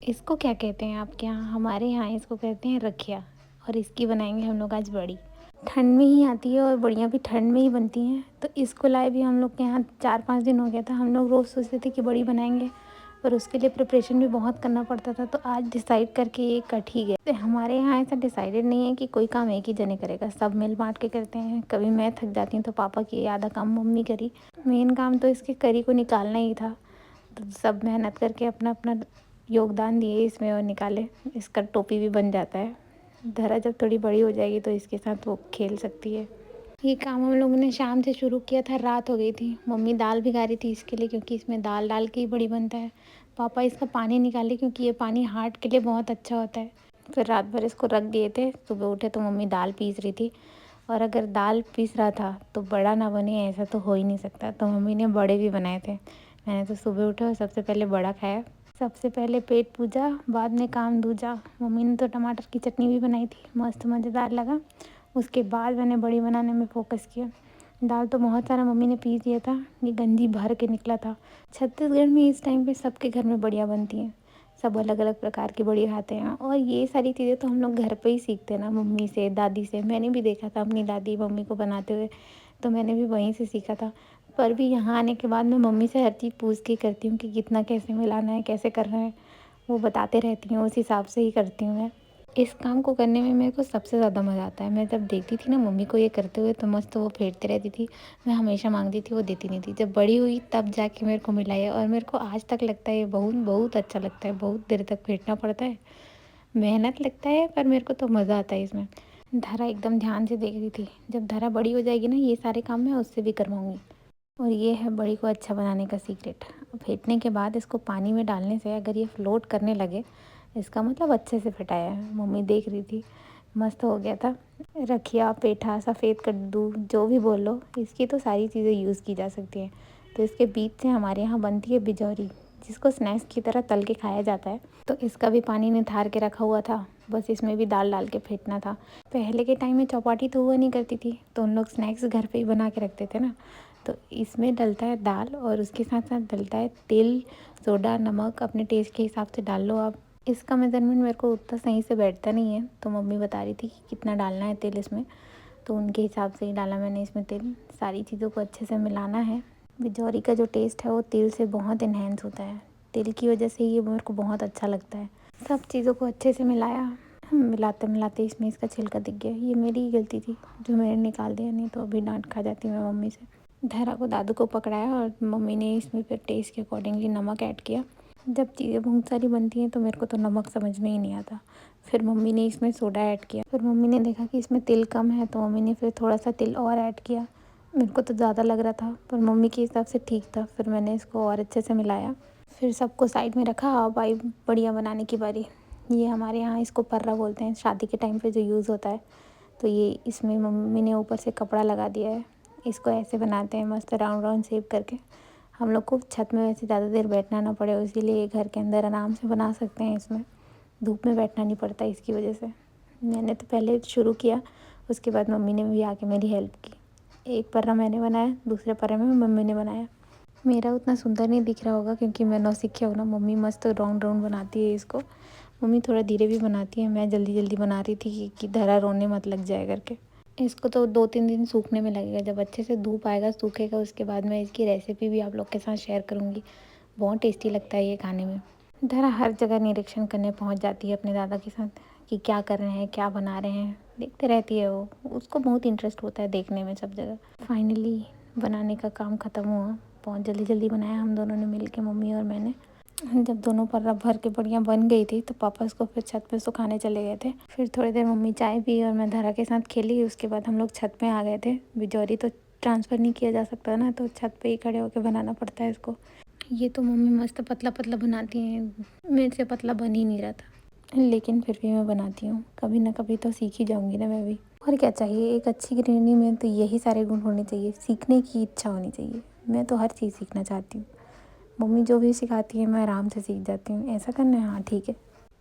इसको क्या कहते हैं आपके यहाँ? हमारे यहाँ इसको कहते हैं रखिया। और इसकी बनाएंगे हम लोग आज बड़ी। ठंड में ही आती है और बड़ियाँ भी ठंड में ही बनती हैं। तो इसको लाए भी हम लोग के यहाँ 4-5 दिन हो गया था। हम लोग रोज़ सोचते थे कि बड़ी बनाएंगे, पर उसके लिए प्रिपरेशन भी बहुत करना पड़ता था। तो आज डिसाइड करके ये कट ही गया। तो हमारे यहाँ ऐसा डिसाइडेड नहीं है कि कोई काम एक ही जने करेगा, सब मिल बांट के करते हैं। कभी मैं थक जाती हूँ तो पापा की, आधा काम मम्मी करी। मेन काम तो इसके करी को निकालना ही था। तो सब मेहनत करके अपना अपना योगदान दिए इसमें और निकाले। इसका टोपी भी बन जाता है। धरा जब थोड़ी बड़ी हो जाएगी तो इसके साथ वो खेल सकती है। ये काम हम लोगों ने शाम से शुरू किया था, रात हो गई थी। मम्मी दाल भिगा रही थी इसके लिए, क्योंकि इसमें दाल डाल के ही बड़ी बनता है। पापा इसका पानी निकाले, क्योंकि ये पानी हार्ट के लिए बहुत अच्छा होता है। फिर रात भर इसको रख दिए थे। सुबह उठे तो मम्मी दाल पीस रही थी। और अगर दाल पीस रहा था तो बड़ा ना बने, ऐसा तो हो ही नहीं सकता। तो मम्मी ने बड़े भी बनाए थे। मैंने तो सुबह उठा और सबसे पहले बड़ा खाया। सबसे पहले पेट पूजा, बाद में काम दूजा। मम्मी ने तो टमाटर की चटनी भी बनाई थी, मस्त मज़ेदार लगा। उसके बाद मैंने बड़ी बनाने में फ़ोकस किया। दाल तो बहुत सारा मम्मी ने पीस दिया था, ये गंजी भर के निकला था। छत्तीसगढ़ में इस टाइम पे सबके घर में बड़ियाँ बनती हैं। सब अलग अलग प्रकार की बड़ी खाते हैं। और ये सारी चीज़ें तो हम लोग घर पे ही सीखते हैं ना, मम्मी से, दादी से। मैंने भी देखा था अपनी दादी मम्मी को बनाते हुए, तो मैंने भी वहीं से सीखा था। पर भी यहाँ आने के बाद मैं मम्मी से हर चीज़ पूछ के करती हूँ कि कितना कैसे मिलाना है, कैसे करना है। वो बताते रहती हैं, उस हिसाब से ही करती हूँ मैं। इस काम को करने में मेरे को सबसे ज़्यादा मज़ा आता है। मैं जब देखती थी ना मम्मी को ये करते हुए, तो मस्त वो फेंटते रहती थी। मैं हमेशा मांगती थी, वो देती नहीं थी। जब बड़ी हुई तब जाके मेरे को मिला है, और मेरे को आज तक लगता है ये बहुत बहुत अच्छा लगता है। बहुत देर तक फेंटना पड़ता है, मेहनत लगता है, पर मेरे को तो मज़ा आता है इसमें। धरा एकदम ध्यान से देख रही थी। जब धरा बड़ी हो जाएगी ना, ये सारे काम मैं उससे भी करवाऊँगी। और ये है बड़ी को अच्छा बनाने का सीक्रेट। फेंटने के बाद इसको पानी में डालने से अगर ये फ्लोट करने लगे, इसका मतलब अच्छे से फेंटाया है। मम्मी देख रही थी, मस्त हो गया था। रखिया, पेठा, सफ़ेद कद्दू, जो भी बोलो, इसकी तो सारी चीज़ें यूज़ की जा सकती हैं। तो इसके बीच से हमारे यहाँ बनती है बिजौरी, जिसको स्नैक्स की तरह तल के खाया जाता है। तो इसका भी पानी निथार के रखा हुआ था, बस इसमें भी दाल डाल के फेंटना था। पहले के टाइम में चौपाटी तो हुआ नहीं करती थी, तो उन लोग स्नैक्स घर पे ही बना के रखते थे ना। तो इसमें डलता है दाल, और उसके साथ साथ डलता है तिल, सोडा, नमक। अपने टेस्ट के हिसाब से डाल लो आप। इसका मेज़रमेंट मेरे को उतना सही से बैठता नहीं है, तो मम्मी बता रही थी कि कितना डालना है तेल इसमें, तो उनके हिसाब से ही डाला मैंने इसमें तेल। सारी चीज़ों को अच्छे से मिलाना है। बिजौरी का जो टेस्ट है वो तिल से बहुत इन्हेंस होता है। तिल की वजह से ये मेरे को बहुत अच्छा लगता है। सब चीज़ों को अच्छे से मिलाया। मिलाते मिलाते इसमें इसका छिलका दिख गया। ये मेरी ही गलती थी जो मैंने निकाल दिया, नहीं तो अभी डांट खा जाती मैं मम्मी से। धरा को दादू को पकड़ाया, और मम्मी ने इसमें फिर टेस्ट के अकॉर्डिंगली नमक ऐड किया। जब चीज़ें बहुत सारी बनती हैं तो मेरे को तो नमक समझ में ही नहीं आता। फिर मम्मी ने इसमें सोडा ऐड किया। फिर मम्मी ने देखा कि इसमें तिल कम है, तो मम्मी ने फिर थोड़ा सा तिल और ऐड किया। मेरे को तो ज़्यादा लग रहा था, पर मम्मी के हिसाब से ठीक था। फिर मैंने इसको और अच्छे से मिलाया। फिर सबको साइड में रखा। अब आई बढ़िया बनाने की बारी। ये हमारे यहाँ इसको पर्रा बोलते हैं, शादी के टाइम पे जो यूज़ होता है। तो ये इसमें मम्मी ने ऊपर से कपड़ा लगा दिया है। इसको ऐसे बनाते हैं मस्त राउंड राउंड शेप करके। हम लोग को छत में वैसे ज़्यादा देर बैठना ना पड़े, इसीलिए घर के अंदर आराम से बना सकते हैं। इसमें धूप में बैठना नहीं पड़ता इसकी वजह से। मैंने तो पहले शुरू किया, उसके बाद मम्मी ने भी आके मेरी हेल्प की। एक पर्रा मैंने बनाया, दूसरे पर्रे में मम्मी ने बनाया। मेरा उतना सुंदर नहीं दिख रहा होगा, क्योंकि मैं नौसिखिया हूँ ना। मम्मी मस्त राउंड राउंड बनाती है इसको। मम्मी थोड़ा धीरे भी बनाती है, मैं जल्दी जल्दी बना रही थी कि धरा रोने मत लग जाए करके। इसको तो 2-3 दिन सूखने में लगेगा। जब अच्छे से धूप आएगा, सूखेगा, उसके बाद मैं इसकी रेसिपी भी आप लोग के साथ शेयर करूँगी। बहुत टेस्टी लगता है ये खाने में। धरा हर जगह निरीक्षण करने पहुँच जाती है अपने दादा के साथ कि क्या कर रहे हैं, क्या बना रहे हैं। देखते रहती है वो, उसको बहुत इंटरेस्ट होता है देखने में सब जगह। फाइनली बनाने का काम ख़त्म हुआ। बहुत जल्दी जल्दी बनाया हम दोनों ने मिल के, मम्मी और मैंने। जब दोनों पर्रा भर के बढ़िया बन गई थी, तो पापा इसको फिर छत पे सुखाने चले गए थे। फिर थोड़ी देर मम्मी चाय पी और मैं धरा के साथ खेली। उसके बाद हम लोग छत पे आ गए थे। बिजौरी तो ट्रांसफ़र नहीं किया जा सकता ना, तो छत पे ही खड़े होकर बनाना पड़ता है इसको। ये तो मम्मी मस्त पतला पतला बनाती हैं, मेरे से पतला बन ही नहीं रहा था। लेकिन फिर भी मैं बनाती हूँ। कभी ना कभी तो सीख ही जाऊँगी ना मैं भी। और क्या चाहिए, एक अच्छी गृहिणी में तो यही सारे गुण होने चाहिए। सीखने की इच्छा होनी चाहिए। मैं तो हर चीज़ सीखना चाहती हूँ। मम्मी जो भी सिखाती है मैं आराम से सीख जाती हूँ। ऐसा करना है, हाँ ठीक है।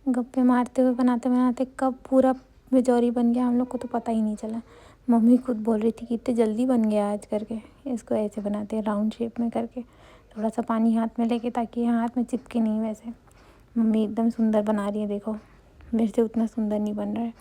गप्पे मारते हुए बनाते बनाते कब पूरा बिजौरी बन गया हम लोग को तो पता ही नहीं चला। मम्मी खुद बोल रही थी कि इतने जल्दी बन गया आज करके। इसको ऐसे बनाते हैं राउंड शेप में करके, थोड़ा सा पानी हाथ में लेके, ताकि हाथ में चिपके नहीं। वैसे मम्मी एकदम सुंदर बना रही है, देखो मेरे से उतना सुंदर नहीं बन रहा है।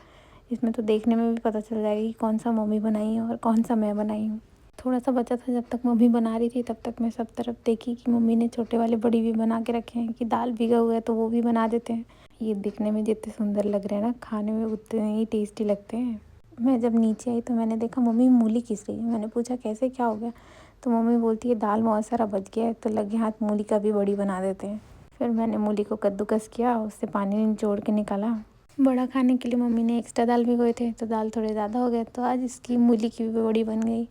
इसमें तो देखने में भी पता चल जाएगा कि कौन सा मम्मी बनाई है और कौन सा मैं बनाई हूँ। थोड़ा सा बचा था, जब तक मम्मी बना रही थी तब तक मैं सब तरफ देखी कि मम्मी ने छोटे वाले बड़ी भी बना के रखे हैं कि दाल भिगा हुआ है तो वो भी बना देते हैं। ये दिखने में जितने सुंदर लग रहे हैं ना, खाने में उतने ही टेस्टी लगते हैं। मैं जब नीचे आई तो मैंने देखा मम्मी मूली घिस रही है। मैंने पूछा कैसे, क्या हो गया? तो मम्मी बोलती है दाल बहुत सारा बच गया है तो लगे हाथ मूली का भी बड़ी बना देते हैं। फिर मैंने मूली को कद्दूकस किया, उससे पानी निचोड़ के निकाला। बड़ा खाने के लिए मम्मी ने एक्स्ट्रा दाल भिगोए थे तो दाल थोड़े ज़्यादा हो गए, तो आज इसकी मूली की भी बड़ी बन गई।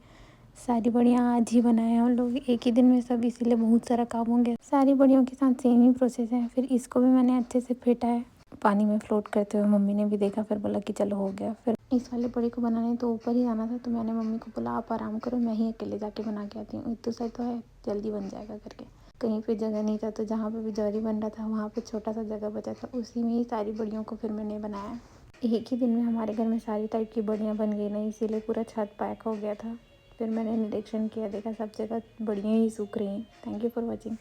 सारी बड़ियाँ आज ही बनाए हैं हम लोग एक ही दिन में सब, इसीलिए बहुत सारा काम हो गया। सारी बड़ियों के साथ सेम ही प्रोसेस है। फिर इसको भी मैंने अच्छे से फेंटा है पानी में फ्लोट करते हुए। मम्मी ने भी देखा, फिर बोला कि चलो हो गया। फिर इस वाले बड़ी को बनाने तो ऊपर ही जाना था, तो मैंने मम्मी को बोला आप आराम करो, मैं ही अकेले जाके बना के आती हूँ, इतना सा तो है, जल्दी बन जाएगा करके। कहीं पे जगह नहीं था तो जहाँ पे भी जौहरी बन रहा था वहाँ पे छोटा सा जगह बचा था, उसी में ही सारी बड़ियों को फिर मैंने बनाया। एक ही दिन में हमारे घर में सारी टाइप की बड़ियाँ बन गई ना, इसीलिए पूरा छत पैक हो गया था। फिर मैंने निरीक्षण किया, देखा सब जगह बड़ियाँ ही सूख रही हैं। Thank you for watching.